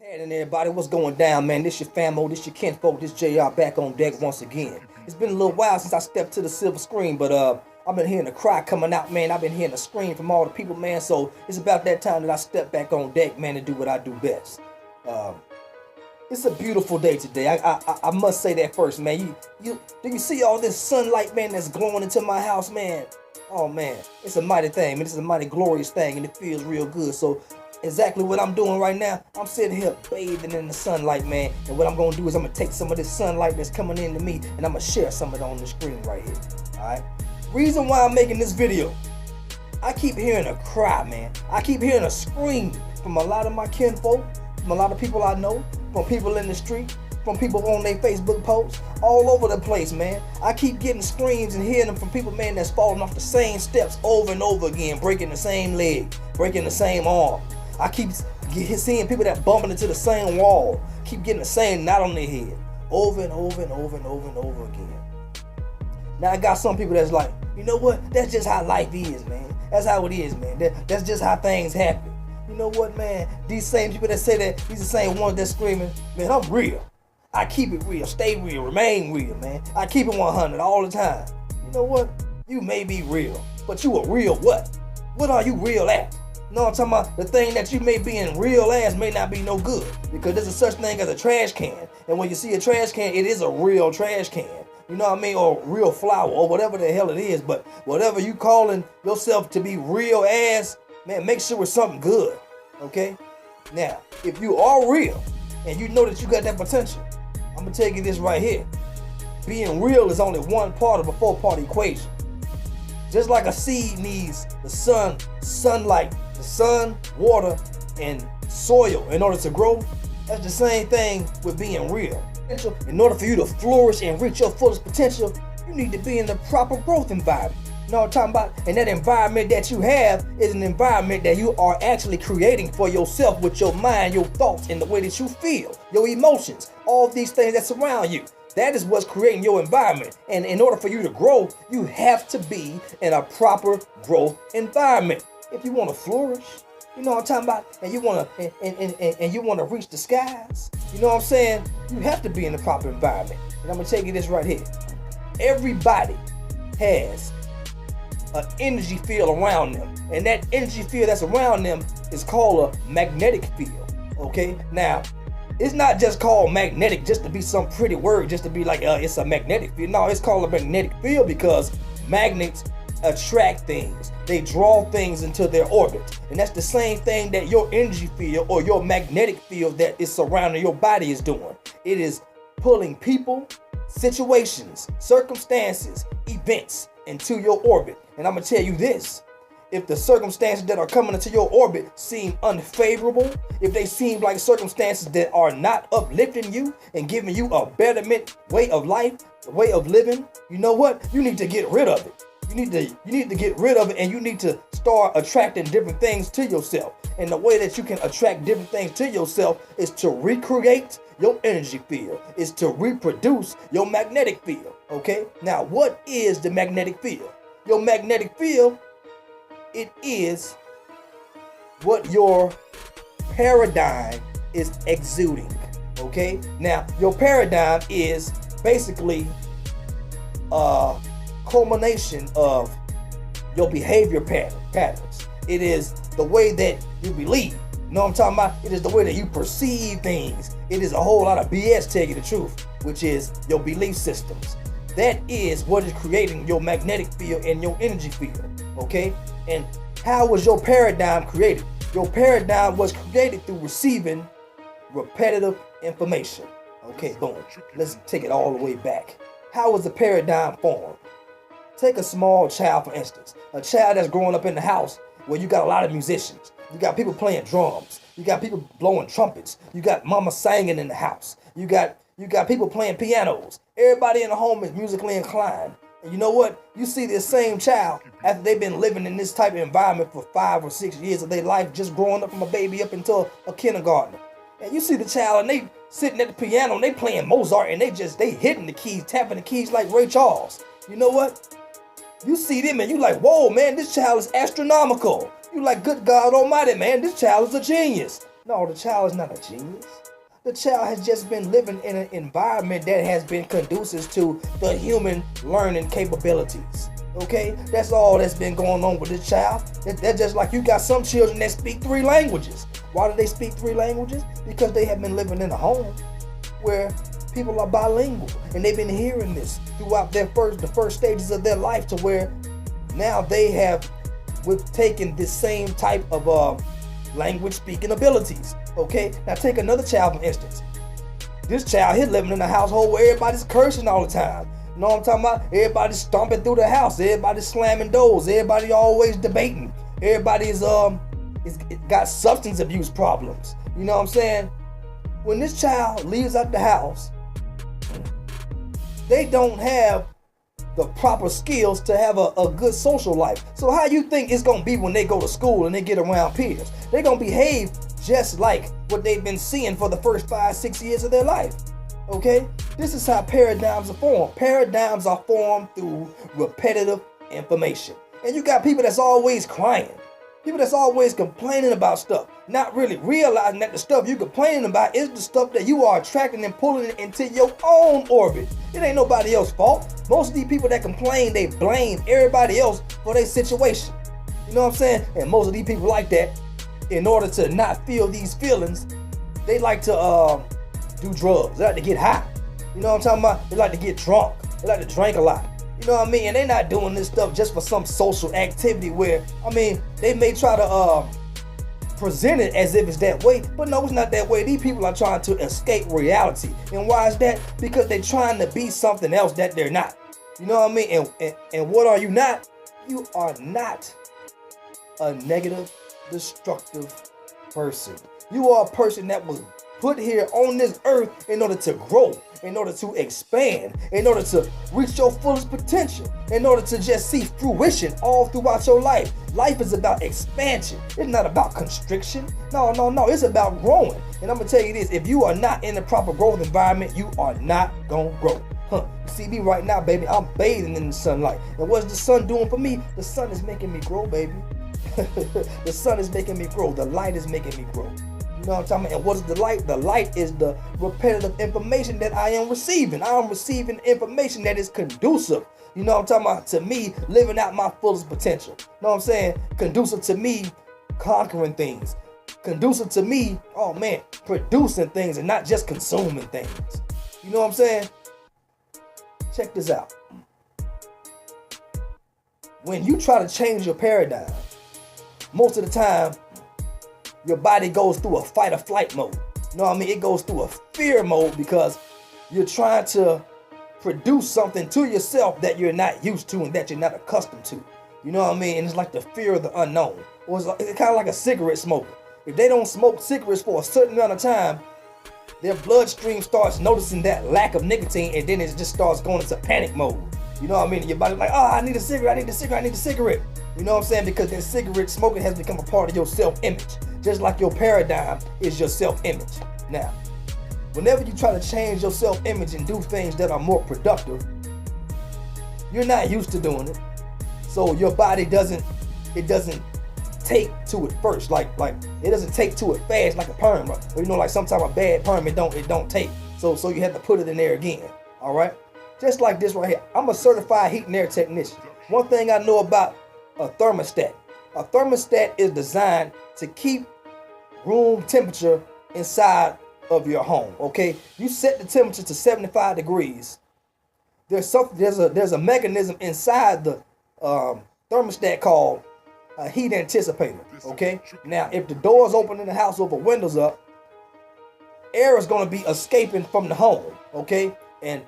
And everybody, what's going down, man? This your famo, this your kinfolk, this JR back on deck once again. It's been a little while since I stepped to the silver screen, but I've been hearing the cry coming out, man. I've been hearing the scream from all the people, man. So it's about that time that I step back on deck, man, and do what I do best. It's a beautiful day today. I must say that first, man. Do you see all this sunlight, man, that's glowing into my house, man? Oh man, it's a mighty thing, man. It's a mighty glorious thing, and it feels real good. So exactly what I'm doing right now, I'm sitting here bathing in the sunlight, man. And what I'm gonna do is I'm gonna take some of this sunlight that's coming into me, and I'm gonna share some of it on the screen right here. Alright. Reason why I'm making this video, I keep hearing a cry, man. I keep hearing a scream from a lot of my kinfolk, from a lot of people I know, from people in the street, from people on their Facebook posts, all over the place, man. I keep getting screams and hearing them from people, man, that's falling off the same steps over and over again, breaking the same leg, breaking the same arm. I keep seeing people that bumping into the same wall, keep getting the same knot on their head, over and over and over and over and over again. Now I got some people that's like, you know what? That's just how life is, man. That's how it is, man. That's just how things happen. You know what, man? These same people that say that, these the same ones that's screaming, man, I'm real. I keep it real, stay real, remain real, man. I keep it 100 all the time. You know what? You may be real, but you a real what? What are you real at? No, I'm talking about the thing that you may be in real as may not be no good, because there's a such thing as a trash can. And when you see a trash can, it is a real trash can. You know what I mean? Or real flour, or whatever the hell it is. But whatever you calling yourself to be real as, man, make sure it's something good. Okay? Now, if you are real, and you know that you got that potential, I'm gonna tell you this right here. Being real is only one part of a four-part equation. Just like a seed needs the sunlight, the sun, water, and soil in order to grow, that's the same thing with being real. In order for you to flourish and reach your fullest potential, you need to be in the proper growth environment. You know what I'm talking about? And that environment that you have is an environment that you are actually creating for yourself with your mind, your thoughts, and the way that you feel, your emotions, all these things that surround you. That is what's creating your environment. And in order for you to grow, you have to be in a proper growth environment. If you want to flourish, you know what I'm talking about, and you want to and you want to reach the skies, you know what I'm saying? You have to be in the proper environment. And I'm gonna tell you this right here. Everybody has an energy field around them, and that energy field that's around them is called a magnetic field. Okay, now it's not just called magnetic just to be some pretty word, just to be like it's a magnetic field. No, it's called a magnetic field because magnets attract things. They draw things into their orbit, and that's the same thing that your energy field or your magnetic field that is surrounding your body is doing. It is pulling people, situations, circumstances, events into your orbit. And I'm gonna tell you this: if the circumstances that are coming into your orbit seem unfavorable, if they seem like circumstances that are not uplifting you and giving you a betterment way of life, way of living, you know what? You need to get rid of it. You need to get rid of it, and you need to start attracting different things to yourself. And the way that you can attract different things to yourself is to recreate your energy field, is to reproduce your magnetic field. Okay? Now, what is the magnetic field? Your magnetic field, it is what your paradigm is exuding. Okay? Now, your paradigm is basically culmination of your behavior patterns. It is the way that you believe. You know what I'm talking about? It is the way that you perceive things. It is a whole lot of BS, tell you the truth, which is your belief systems. That is what is creating your magnetic field and your energy field. Okay? And how was your paradigm created? Your paradigm was created through receiving repetitive information. Okay, boom. Let's take it all the way back. How was the paradigm formed? Take a small child, for instance. A child that's growing up in the house where you got a lot of musicians. You got people playing drums. You got people blowing trumpets. You got mama singing in the house. You got people playing pianos. Everybody in the home is musically inclined. And you know what? You see this same child after they've been living in this type of environment for 5 or 6 years of their life, just growing up from a baby up until a kindergartner. And you see the child and they sitting at the piano and they playing Mozart and they hitting the keys, tapping the keys like Ray Charles. You know what? You see them and you like, whoa, man, this child is astronomical. You like, good God Almighty, man, this child is a genius. No, the child is not a genius. The child has just been living in an environment that has been conducive to the human learning capabilities. Okay? That's all that's been going on with this child. That's just like you got some children that speak 3 languages. Why do they speak 3 languages? Because they have been living in a home where people are bilingual, and they've been hearing this throughout the first stages of their life, to where now they have taken this same type of language speaking abilities. Okay, now take another child for instance. This child here living in a household where everybody's cursing all the time. You know what I'm talking about? Everybody's stomping through the house. Everybody's slamming doors. Everybody always debating. Everybody's got substance abuse problems. You know what I'm saying? When this child leaves out the house, they don't have the proper skills to have a good social life. So how you think it's gonna be when they go to school and they get around peers? They're gonna behave just like what they've been seeing for the first 5-6 years of their life. Okay? This is how paradigms are formed. Paradigms are formed through repetitive information. And you got people that's always crying. People that's always complaining about stuff, not really realizing that the stuff you're complaining about is the stuff that you are attracting and pulling into your own orbit. It ain't nobody else's fault. Most of these people that complain, they blame everybody else for their situation. You know what I'm saying? And most of these people like that, in order to not feel these feelings, they like to do drugs. They like to get high. You know what I'm talking about? They like to get drunk. They like to drink a lot. You know what I mean? And they're not doing this stuff just for some social activity where, I mean, they may try to present it as if it's that way, but no, it's not that way. These people are trying to escape reality. And why is that? Because they're trying to be something else that they're not. You know what I mean? And what are you not? You are not a negative, destructive person. You are a person that was put here on this earth in order to grow, in order to expand, in order to reach your fullest potential, in order to just see fruition all throughout your life. Life is about expansion. It's not about constriction. No. It's about growing. And I'm going to tell you this, if you are not in the proper growth environment, you are not going to grow. You see me right now, baby, I'm bathing in the sunlight. And what's the sun doing for me? The sun is making me grow, baby. The sun is making me grow. The light is making me grow. You know what I'm talking about? And what is the light? The light is the repetitive information that I am receiving. I am receiving information that is conducive. You know what I'm talking about? To me, living out my fullest potential. You know what I'm saying? Conducive to me conquering things. Conducive to me, oh man, producing things and not just consuming things. You know what I'm saying? Check this out. When you try to change your paradigm, most of the time, your body goes through a fight or flight mode. You know what I mean? It goes through a fear mode because you're trying to produce something to yourself that you're not used to and that you're not accustomed to. You know what I mean? And it's like the fear of the unknown. Or it's kind of like a cigarette smoker. If they don't smoke cigarettes for a certain amount of time, their bloodstream starts noticing that lack of nicotine, and then it just starts going into panic mode. You know what I mean? Your body's like, oh, I need a cigarette, I need a cigarette, I need a cigarette. You know what I'm saying? Because then cigarette smoking has become a part of your self-image. Just like your paradigm is your self-image. Now, whenever you try to change your self-image and do things that are more productive, you're not used to doing it. So your body doesn't take to it first. Like it doesn't take to it fast like a perm. Or you know, like sometimes a bad perm, it don't take. So you have to put it in there again. All right? Just like this right here. I'm a certified heat and air technician. One thing I know about a thermostat. A thermostat is designed to keep room temperature inside of your home. Okay, you set the temperature to 75 degrees. There's a mechanism inside the thermostat called a heat anticipator. Okay, now if the doors open in the house or the windows up, air is going to be escaping from the home. Okay, and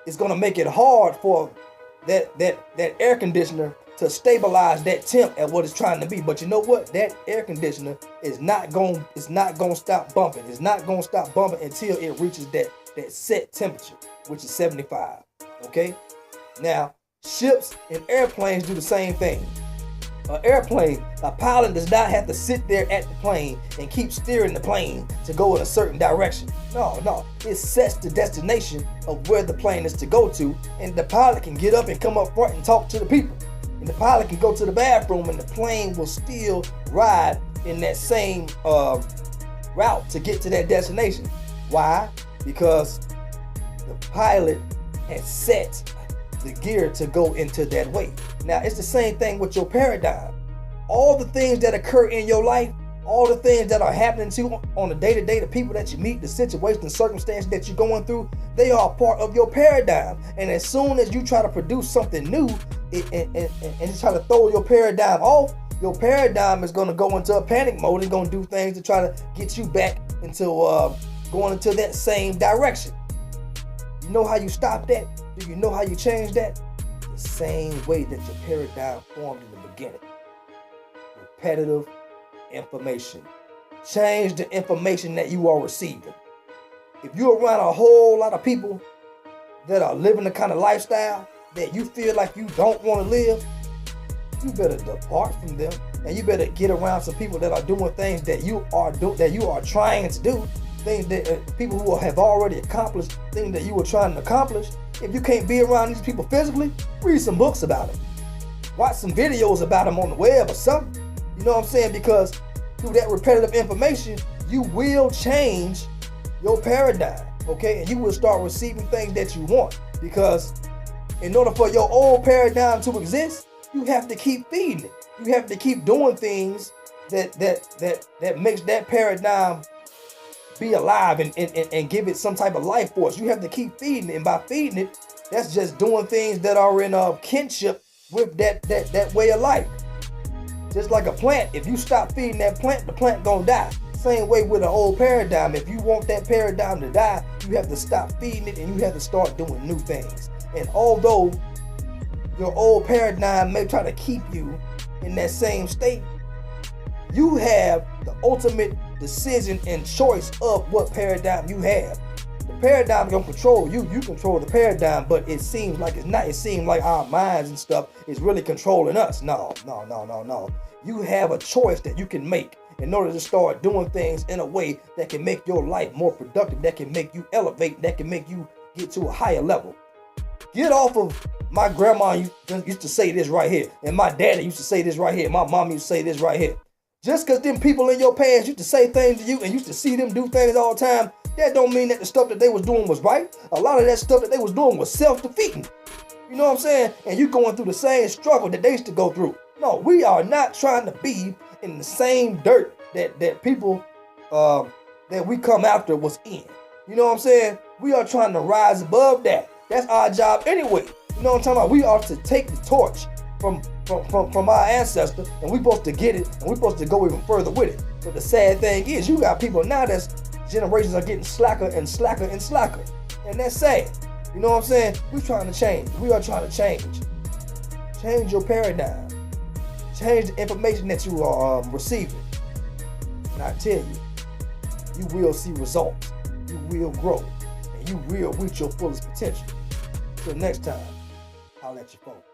it's going to make it hard for that air conditioner to stabilize that temp at what it's trying to be. But you know what? That air conditioner is not going to stop bumping. It's not going to stop bumping until it reaches that set temperature, which is 75. Okay? Now, ships and airplanes do the same thing. An airplane, a pilot does not have to sit there at the plane and keep steering the plane to go in a certain direction. No. It sets the destination of where the plane is to go to, and the pilot can get up and come up front and talk to the people. And the pilot can go to the bathroom and the plane will still ride in that same route to get to that destination. Why? Because the pilot has set the gear to go into that way. Now, it's the same thing with your paradigm. All the things that occur in your life, all the things that are happening to you on a day-to-day, the people that you meet, the situations, the circumstances that you're going through, they are part of your paradigm. And as soon as you try to produce something new and you try to throw your paradigm off, your paradigm is going to go into a panic mode. It's going to do things to try to get you back into going into that same direction. You know how you stop that? Do you know how you change that? The same way that your paradigm formed in the beginning. Repetitive information. Change the information that you are receiving. If you're around a whole lot of people that are living the kind of lifestyle that you feel like you don't want to live, you better depart from them, and you better get around some people that are doing things that you are trying to do, things that people who have already accomplished things that you were trying to accomplish. If you can't be around these people physically, read some books about them, watch some videos about them on the web or something. You know what I'm saying? Because through that repetitive information, you will change your paradigm, okay? And you will start receiving things that you want. Because in order for your old paradigm to exist, you have to keep feeding it. You have to keep doing things that makes that paradigm be alive and give it some type of life force. You have to keep feeding it. And by feeding it, that's just doing things that are in kinship with that way of life. Just like a plant, if you stop feeding that plant, the plant gonna die. Same way with an old paradigm. If you want that paradigm to die, you have to stop feeding it and you have to start doing new things. And although your old paradigm may try to keep you in that same state, you have the ultimate decision and choice of what paradigm you have. The paradigm is gonna control you. You control the paradigm, but it seems like it's not. It seems like our minds and stuff is really controlling us. No. You have a choice that you can make in order to start doing things in a way that can make your life more productive, that can make you elevate, that can make you get to a higher level. Get off of my grandma used to say this right here, and my daddy used to say this right here, my mom used to say this right here. Just because them people in your past used to say things to you and used to see them do things all the time, that don't mean that the stuff that they was doing was right. A lot of that stuff that they was doing was self-defeating. You know what I'm saying? And you going through the same struggle that they used to go through. No, we are not trying to be in the same dirt that people that we come after was in. You know what I'm saying? We are trying to rise above that. That's our job anyway. You know what I'm talking about? We are to take the torch from our ancestor, and we're supposed to get it, and we're supposed to go even further with it. But the sad thing is, you got people now that's generations are getting slacker and slacker and slacker. And that's sad. You know what I'm saying? We're trying to change. We are trying to change. Change your paradigm. Change the information that you are receiving. And I tell you, you will see results. You will grow. And you will reach your fullest potential. Till next time, I'll let you folks.